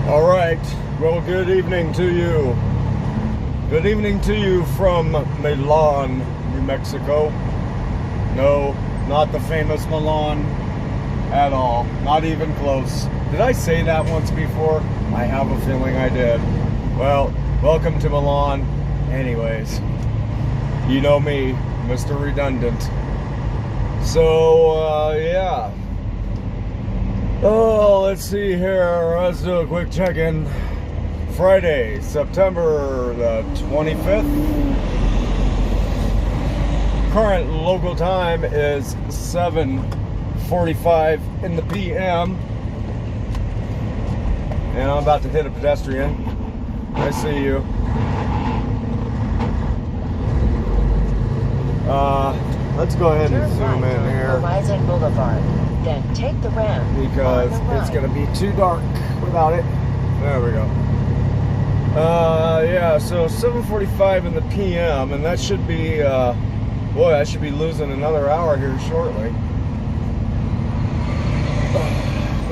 All right. Well, good evening to you. Good evening to you from Milan, New Mexico. No, not the famous Milan at all. Not even close. Did I say that once before? I have a feeling I did. Well, welcome to Milan. Anyways, you know me, Mr. Redundant. So, yeah. Oh, let's see here. Let's do a quick check-in. Friday, September the 25th. Current local time is 7:45 in the PM. And I'm about to hit a pedestrian. I see you. Let's go ahead and zoom in here. Horizon Boulevard. Then take the ramp. Because it's going to be too dark without it. There we go. Yeah, so 7:45 in the PM, and that should be, boy, I should be losing another hour here shortly.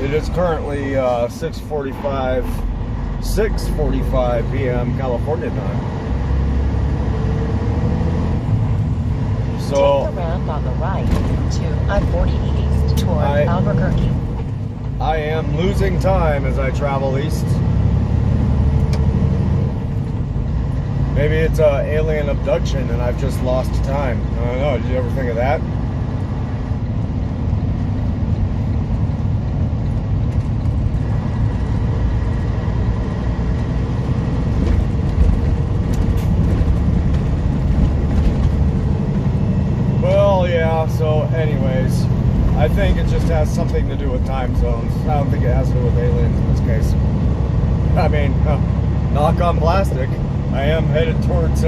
It is currently 6:45 PM California time. So take the ramp on the right to I-40 east toward Albuquerque. I am losing time as I travel east. Maybe it's an alien abduction and I've just lost time. I don't know. Did you ever think of that? Well, yeah. So anyways, I think it just has something to do with time zones. I don't think it has to do with aliens in this case. I mean, knock on plastic. I am headed towards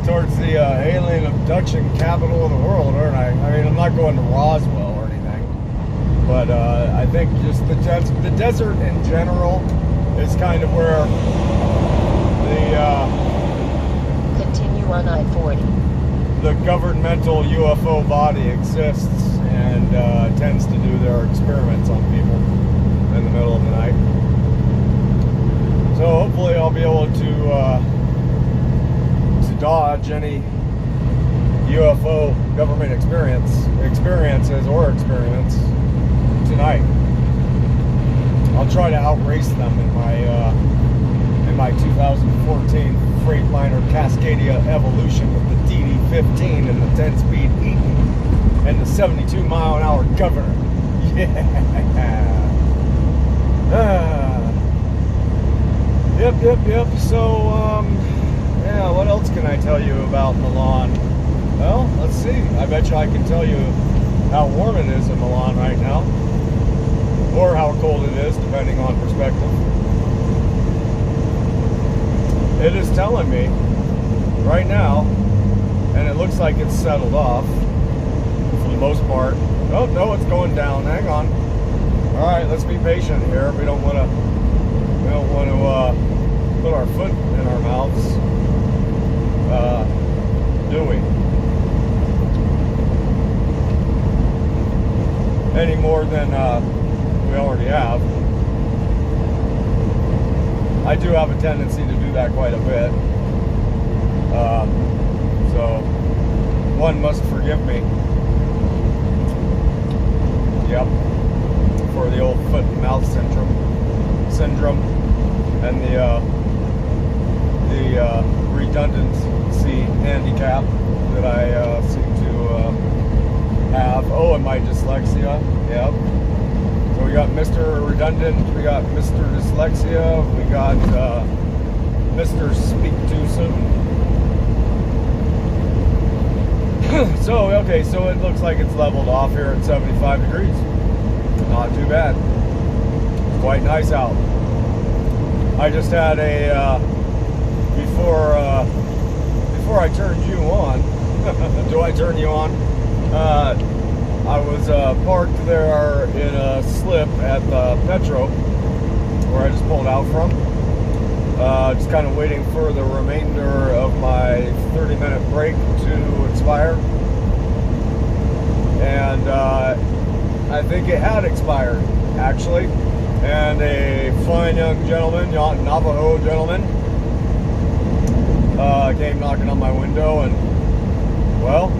towards the alien abduction capital of the world, aren't I? I mean, I'm not going to Roswell or anything, but I think just the desert in general is kind of where Continue on I-40. the governmental UFO body exists and tends to do their experiments on people in the middle of the night. So hopefully I'll be able to dodge any UFO government experiences tonight. I'll try to outrace them in my 2014 Freightliner Cascadia Evolution with the DD-15 and the 10-speed Eaton and the 72-mile-an-hour Governor. Yeah. Yep. So, yeah, what else can I tell you about Milan? Well, let's see. I bet you I can tell you how warm it is in Milan right now. Or how cold it is, depending on perspective. It is telling me right now, and it looks like it's settled off for the most part. Oh, no, it's going down. Hang on. All right, let's be patient here. We don't want to put our foot in our mouths, do we? Any more than we already have. I do have a tendency to do that quite a bit. So one must forgive me. Yep. For the old foot and mouth syndrome. And the redundancy handicap that I seem to have. Oh, and my dyslexia. Yep. So we got Mr. Redundant, we got Mr. Dyslexia, we got Mr. Speak Too Soon. So, okay, so it looks like it's leveled off here at 75 degrees. Not too bad. Quite nice out. I just had a before I turned you on. Do I turn you on? I was parked there in a slip at the Petro, where I just pulled out from. Just kind of waiting for the remainder of my 30-minute break to expire. And I think it had expired, actually. and a fine young gentleman, Navajo gentleman, came knocking on my window, and well,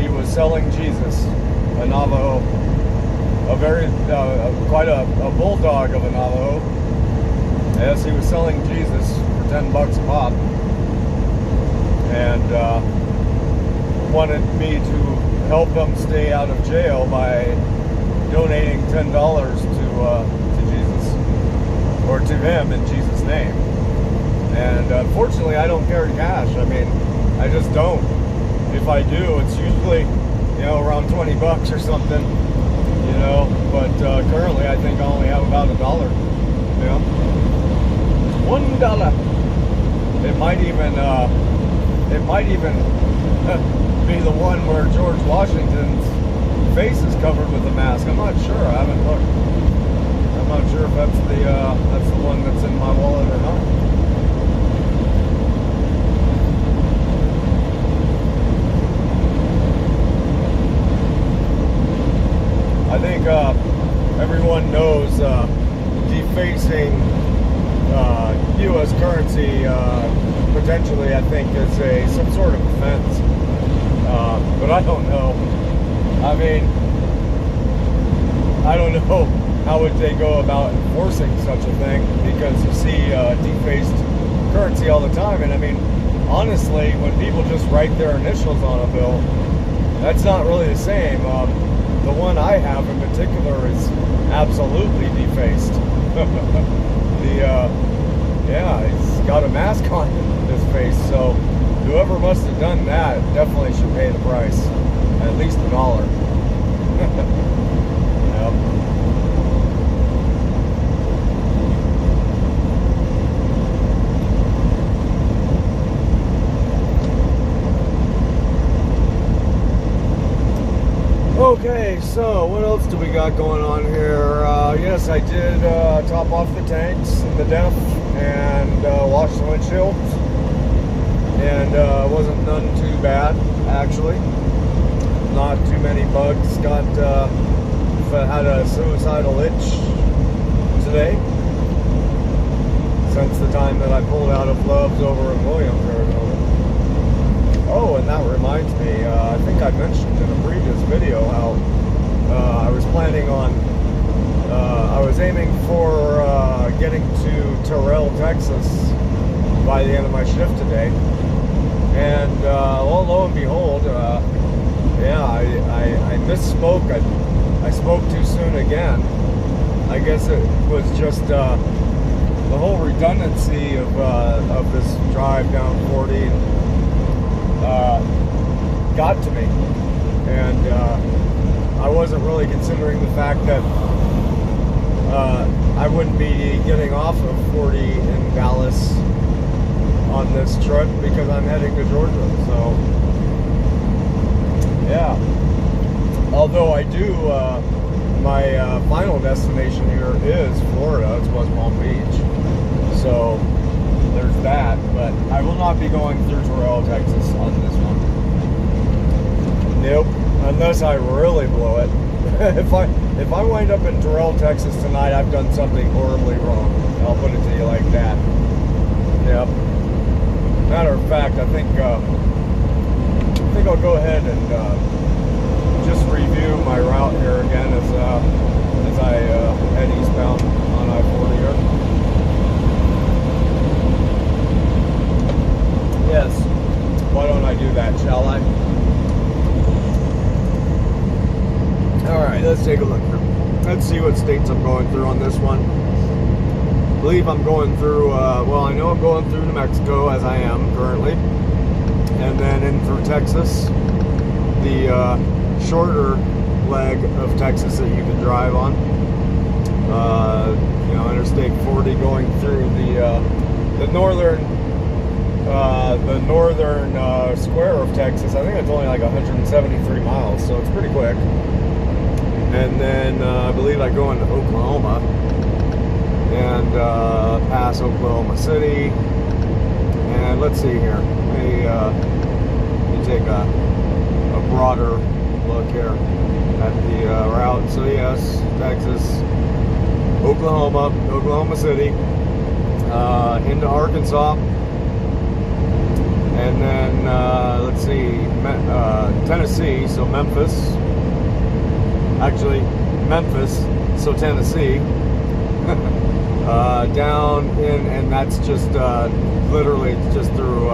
he was selling Jesus, a Navajo, a very quite a bulldog of a Navajo. Yes, he was selling Jesus for $10 a pop, and wanted me to help him stay out of jail by donating $10 to Jesus, or to him in Jesus' name. And unfortunately, I don't carry cash. I mean, I just don't. If I do, it's usually, around $20 or something, But currently, I think I only have about $1. $1. It might even be the one where George Washington's face is covered with a mask. I'm not sure. I haven't looked. I'm not sure if that's the one that's in my wallet or not. I think everyone knows defacing U.S. currency potentially, I think, is some sort of offense. But I don't know. I mean, I don't know how would they go about enforcing such a thing, because you see defaced currency all the time. And I mean, honestly, when people just write their initials on a bill, that's not really the same. The one I have in particular is absolutely defaced. He's got a mask on his face, so whoever must have done that definitely should pay the price, at least $1. Yep. Okay, so what else do we got going on here? Yes, I did top off the tanks in the DEF and wash the windshield, and wasn't none too bad, actually. Not too many bugs. Had a suicidal itch today since the time that I pulled out of Love's over in Williams, Arizona. Oh, and that reminds me, I think I mentioned in a previous video how I was planning on, I was aiming for getting to Terrell, Texas by the end of my shift today. And lo and behold, I misspoke. I spoke too soon again. I guess it was just the whole redundancy of this drive down 40 got to me, and I wasn't really considering the fact that I wouldn't be getting off of 40 in Dallas on this trip because I'm heading to Georgia. So yeah, although I do, my final destination here is Florida. It's West Palm Beach, so there's that. But I will not be going through Terrell, Texas on this one. Nope, unless I really blow it. If I wind up in Terrell, Texas tonight, I've done something horribly wrong. I'll put it to you like that. Yep. Matter of fact, I think I'll go ahead and just review my route here again as I head eastbound on I-40 here. Yes. Why don't I do that, shall I? Alright, let's take a look here. Let's see what states I'm going through on this one. I believe I'm going through, well, I know I'm going through New Mexico, as I am currently. And then in through Texas. The shorter leg of Texas that you can drive on. Interstate 40 going through the northern square of Texas. I think it's only like 173 miles, so it's pretty quick. And then I believe I go into Oklahoma and pass Oklahoma City. And let's see here. Let me take a broader look here at the route. So yes, Texas, Oklahoma City, into Arkansas, and then let's see, Tennessee, so Memphis. Actually, Memphis, so Tennessee. Down in, and that's just literally just through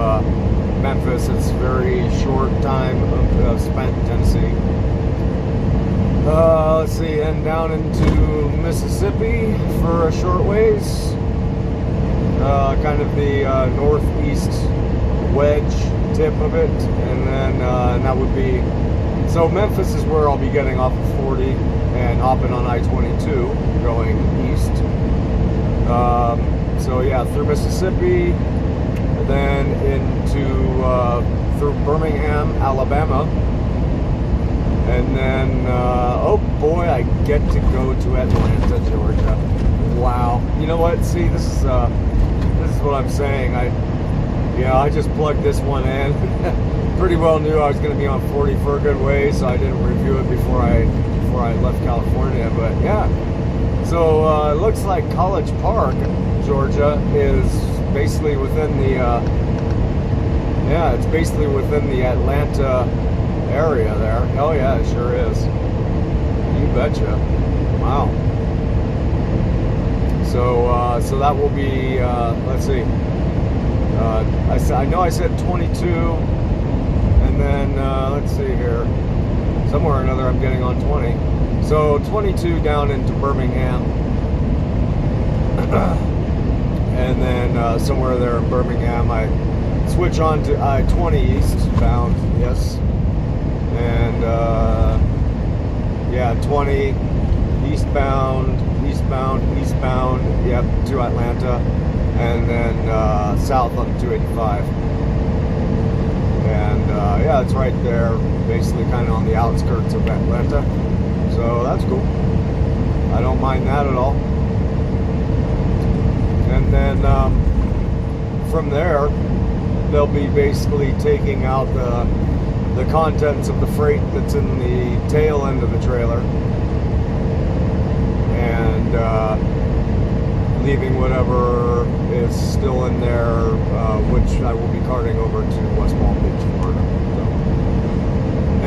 Memphis. It's very short time spent in Tennessee. Let's see, and down into Mississippi for a short ways. Kind of the northeast wedge tip of it, and then and that would be, so Memphis is where I'll be getting off of 40 and hopping on I-22 going east. So yeah, through Mississippi, then into through Birmingham, Alabama, and then oh boy, I get to go to Atlanta, Georgia. Wow, you know what? See, this is what I'm saying. I just plugged this one in. Pretty well knew I was going to be on 40 for a good way, so I didn't review it before I left California. But yeah, so it looks like College Park, Georgia, is basically within the it's basically within the Atlanta area there. Oh yeah, it sure is. You betcha. Wow. So that will be let's see. I know I said 22, and then let's see here. Somewhere or another, I'm getting on 20. So 22 down into Birmingham, and then somewhere there in Birmingham, I switch on to I-20 eastbound. Yes, and yeah, 20 eastbound. Yep, to Atlanta, and then south on 285. And yeah, it's right there, basically kind of on the outskirts of Atlanta. So that's cool. I don't mind that at all. And then from there, they'll be basically taking out the contents of the freight that's in the tail end of the trailer, and leaving whatever is still in there, which I will be carting over to West Palm Beach, Florida. So,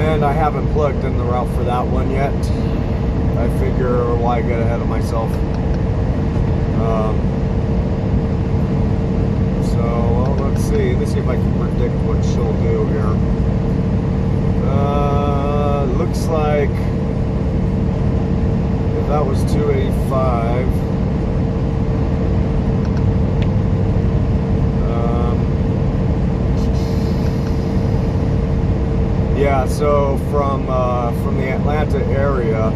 and I haven't plugged in the route for that one yet. I figure why get ahead of myself. So well, let's see if I can predict what she'll do here. Looks like if that was 285. Yeah, so from the Atlanta area,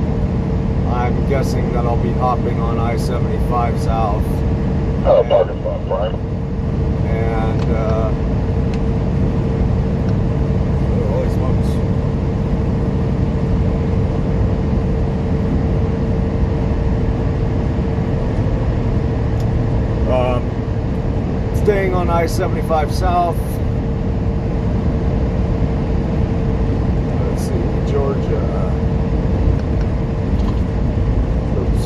I'm guessing that I'll be hopping on I-75 south. Oh, parking spot, Brian. And holy smokes. Staying on I-75 south. Georgia. Oops.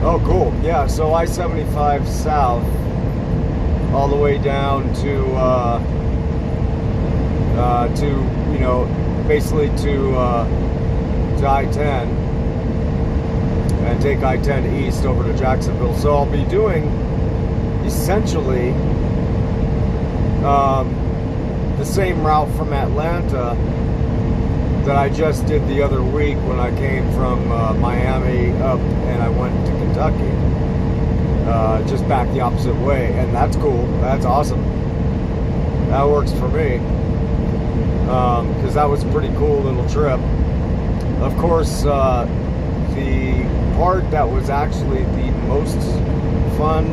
Oh, cool. Yeah, so I-75 south, all the way down to you know, basically to I-10. And take I-10 east over to Jacksonville. So I'll be doing essentially the same route from Atlanta that I just did the other week when I came from Miami up and I went to Kentucky. Just back the opposite way, and that's cool. That's awesome. That works for me, because that was a pretty cool little trip. Of course, the part that was actually the most fun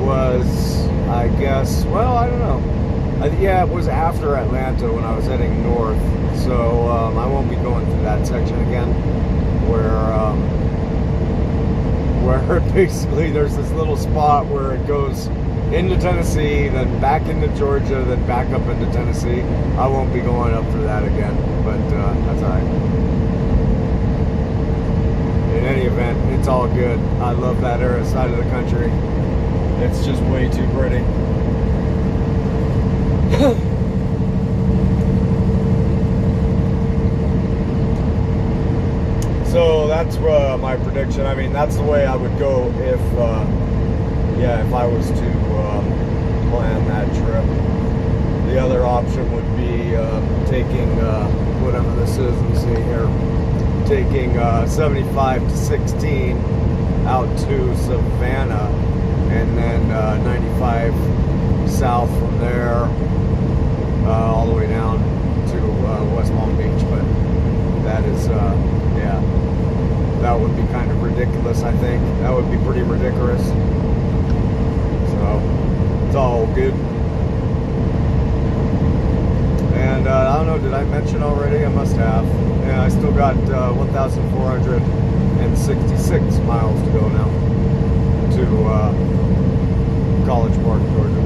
was, I guess, well, I don't know. Yeah, it was after Atlanta when I was heading north. So I won't be going through that section again, where basically there's this little spot where it goes into Tennessee, then back into Georgia, then back up into Tennessee. I won't be going up for that again, but that's all right. In any event, it's all good. I love that side of the country. It's just way too pretty. So that's my prediction. I mean, that's the way I would go if I was to plan that trip. The other option would be taking whatever this is. Let me see here. Taking 75 to 16 out to Savannah, and then 95 south from there all the way down to West Palm Beach. But that is that would be kind of ridiculous. I think that would be pretty ridiculous. So it's all good. And I don't know, did I mention already? I must have. Yeah, I still got 1,466 miles to go now to College Park, Georgia.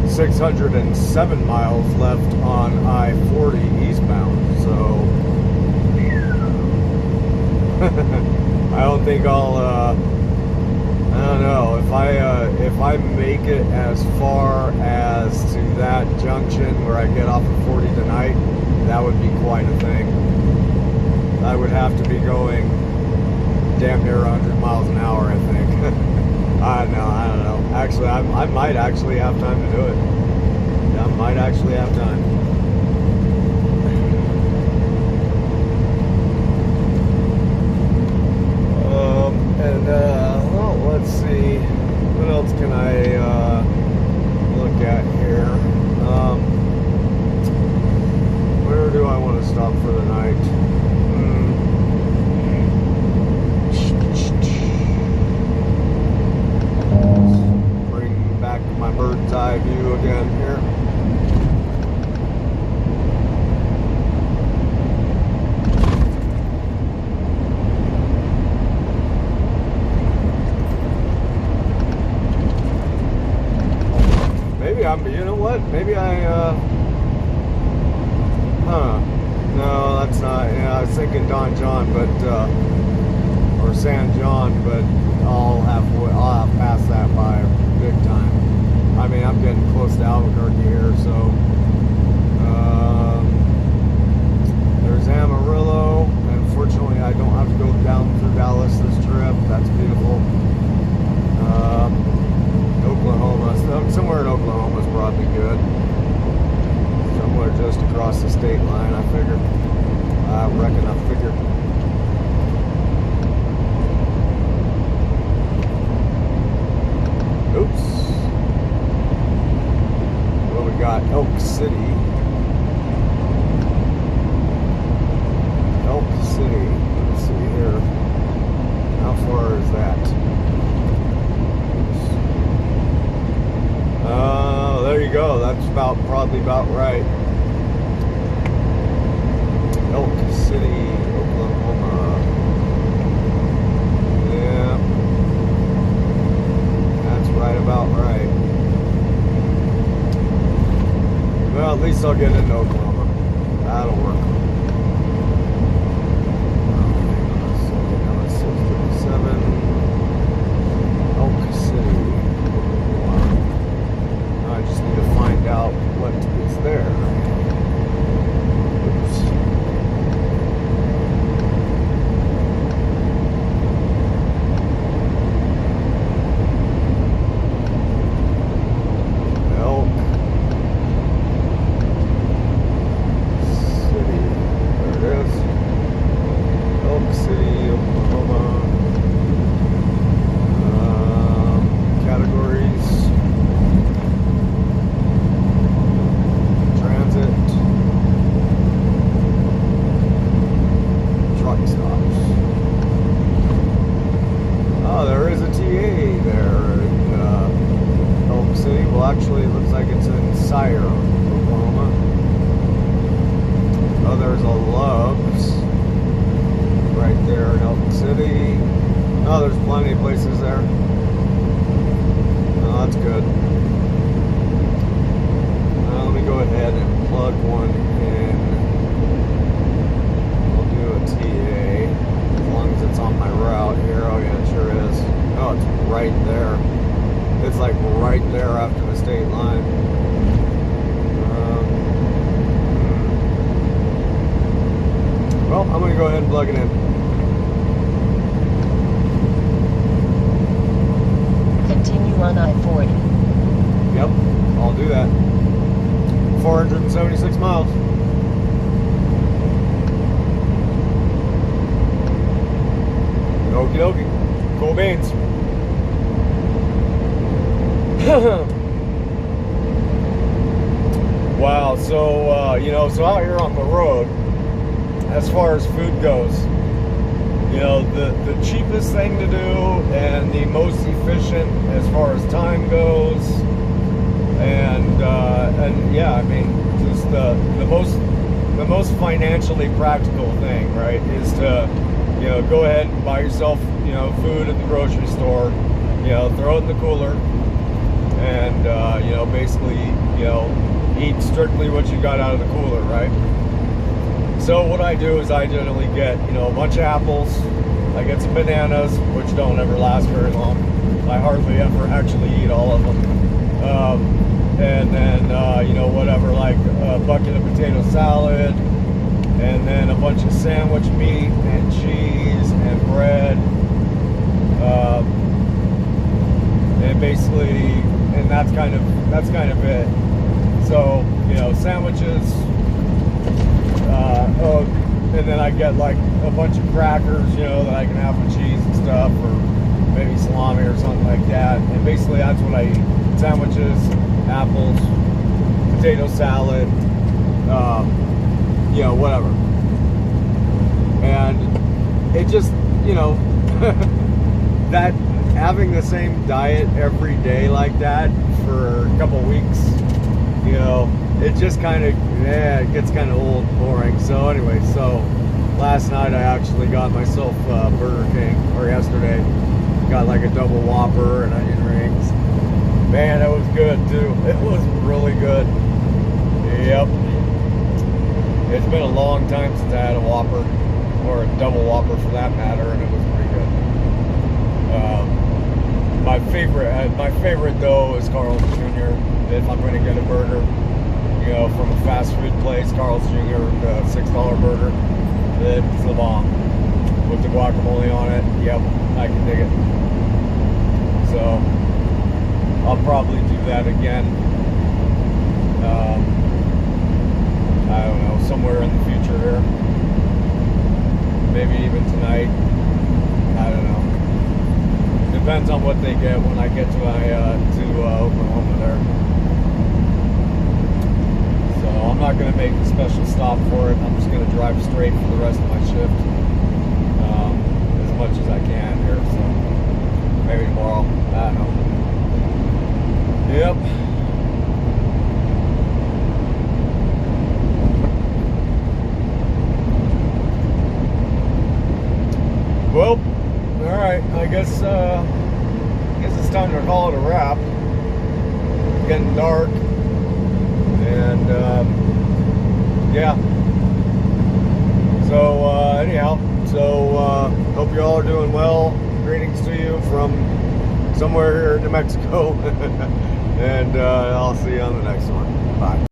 607 miles left on I-40 eastbound. So I don't think I'll. I don't know if I make it as far as to that junction where I get off of 40 tonight. That would be quite a thing. I would have to be going damn near 100 miles an hour, I think. I don't know. Actually, I might actually have time to do it. I might actually have time. Let's see. What else can I look at here? Where do I want to stop for the night? Bring back my bird's eye view again here. You know what? Maybe no, that's not. Yeah, I was thinking Don John, but or San John, but I'll have passed that by big time. I mean, I'm getting close to Albuquerque here, so there's Amarillo. Unfortunately, I don't have to go down through Dallas this trip. That's beautiful. Oklahoma, somewhere in Oklahoma is probably good. Somewhere just across the state line, I figure. I reckon I figured. Oops. Well, we got Elk City. Elk City. Let's see here. How far is that? There you go. That's probably about right. Elk City, Oklahoma. Yeah. That's right about right. Well, at least I'll get into Oklahoma. That'll work. So now it's 6:37. Elk City. I just need to find out what is there. Oops. Elk City. There it is. Elk City, Oklahoma. Categories. Actually, it looks like it's in Sire, Oklahoma. Oh, there's a Love's right there in Elk City. Oh, there's plenty of places there. that's good. Let me go ahead and plug one in. I'll do a TA as long as it's on my route here. Oh yeah, it sure is. Oh, it's right there. It's like right there after the state line. Well, I'm going to go ahead and plug it in. Continue on I-40. Yep, I'll do that. 476 miles. Okie dokie. Cool beans. Wow, so, you know, so out here on the road, as far as food goes, you know, the cheapest thing to do and the most efficient as far as time goes, and yeah, I mean, just the most financially practical thing, right, is to, you know, go ahead and buy yourself, you know, food at the grocery store, you know, throw it in the cooler, and you know, basically, you know, eat strictly what you got out of the cooler, right? So what I do is I generally get, you know, a bunch of apples. I get some bananas, which don't ever last very long. I hardly ever actually eat all of them. And then, you know, whatever, like a bucket of potato salad, and then a bunch of sandwich meat and cheese and bread. And basically, and that's kind of it. So, you know, sandwiches. Oh, and then I get like a bunch of crackers, you know, that I can have with cheese and stuff, or maybe salami or something like that. And basically that's what I eat. Sandwiches, apples, potato salad, you know, whatever. And it just, you know, that having the same diet every day like that for a couple weeks, you know, it just kind of, yeah, it gets kind of old and boring. So anyway, so last night I actually got myself Burger King, or yesterday, got like a double Whopper and onion rings. Man, it was good too. It was really good. Yep. It's been a long time since I had a Whopper, or a double Whopper for that matter, and it was pretty good. My favorite though is Carl's Jr. If I'm going to get a burger, you know, from a fast food place, Carl's Jr., the $6 burger, it's the bomb. With the guacamole on it, yep, I can dig it. So, I'll probably do that again. I don't know, somewhere in the future here. Maybe even tonight. I don't know. Depends on what they get when I get to my Oklahoma there. So I'm not going to make a special stop for it. I'm just going to drive straight for the rest of my shift, as much as I can here. So maybe tomorrow. I don't know. Yep. Well, all right. I guess it's time to call it a wrap. It's getting dark, and yeah. So anyhow, hope you all are doing well. Greetings to you from somewhere here in New Mexico, and I'll see you on the next one. Bye.